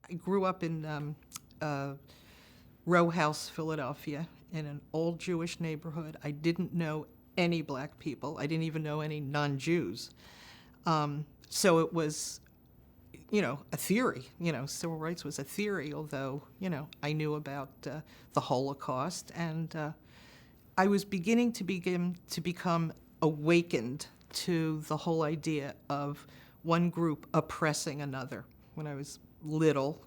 I grew up in row house, Philadelphia, in an old Jewish neighborhood. I didn't know any black people. I didn't even know any non-Jews. So it was, a theory. Civil rights was a theory, although, I knew about the Holocaust, and I was beginning to become awakened to the whole idea of one group oppressing another. When I was little,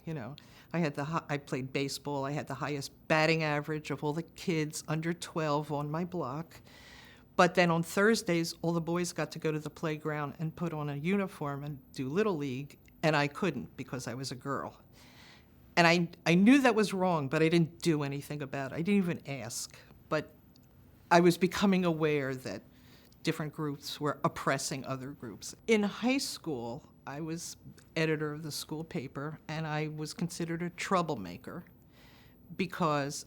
I played baseball. I had the highest batting average of all the kids under 12 on my block. But then on Thursdays, all the boys got to go to the playground and put on a uniform and do Little League, and I couldn't because I was a girl. And I knew that was wrong, but I didn't do anything about it. I didn't even ask. But I was becoming aware that different groups were oppressing other groups. In high school, I was editor of the school paper, and I was considered a troublemaker because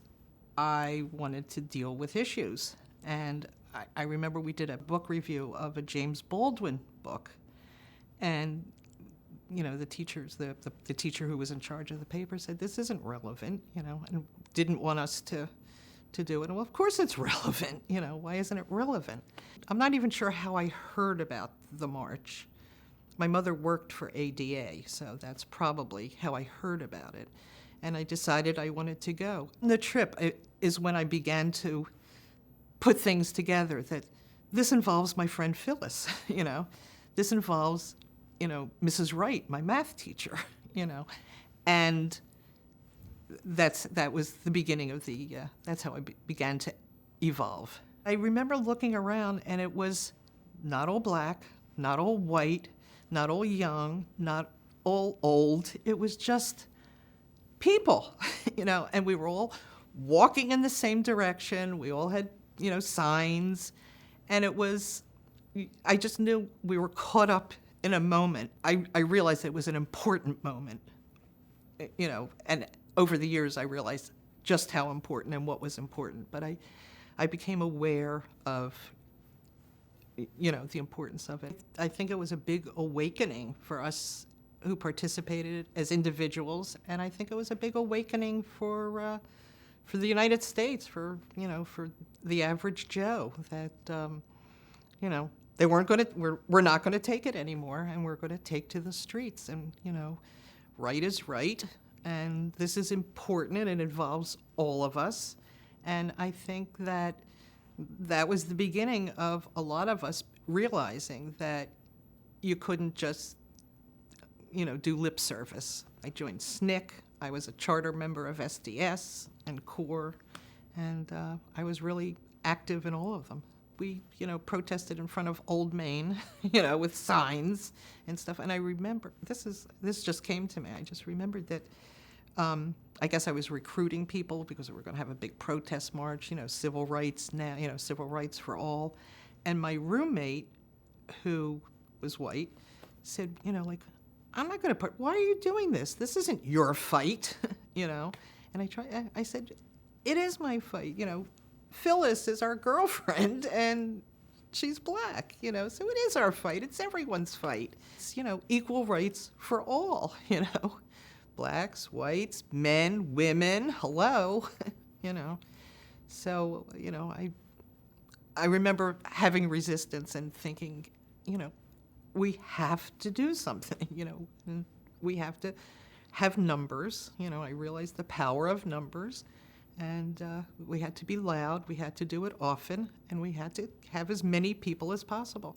I wanted to deal with issues. And I remember we did a book review of a James Baldwin book, and the teacher who was in charge of the paper said, "This isn't relevant," and didn't want us to do it. And well, of course it's relevant. Why isn't it relevant? I'm not even sure how I heard about the march. My mother worked for ADA, so that's probably how I heard about it. And I decided I wanted to go. And the trip is when I began to put things together, that this involves my friend Phyllis, This involves, Mrs. Wright, my math teacher, And that was the beginning of that's how I began to evolve. I remember looking around, and it was not all black, not all white, not all young, not all old. It was just people, and we were all walking in the same direction. We all had, signs, and I just knew we were caught up in a moment. I realized it was an important moment, and over the years I realized just how important and what was important, but I became aware of, the importance of it. I think it was a big awakening for us who participated as individuals, and I think it was a big awakening for the United States, for the average Joe, that they weren't going to, we're not going to take it anymore, and we're going to take to the streets, and right is right, and this is important, and it involves all of us, and I think that was the beginning of a lot of us realizing that you couldn't just do lip service. I joined SNCC. I was a charter member of SDS and CORE, and I was really active in all of them. We, protested in front of Old Main, with signs and stuff. And I remember, this just came to me. I just remembered that I guess I was recruiting people because we were going to have a big protest march, civil rights now, civil rights for all. And my roommate, who was white, said, I'm not going to why are you doing this? This isn't your fight, And I said, it is my fight, Phyllis is our girlfriend, and she's black, so it is our fight. It's everyone's fight. It's, equal rights for all, blacks, whites, men, women, hello, So, I remember having resistance and thinking, we have to do something, and we have to have numbers. I realized the power of numbers, and we had to be loud, we had to do it often, and we had to have as many people as possible.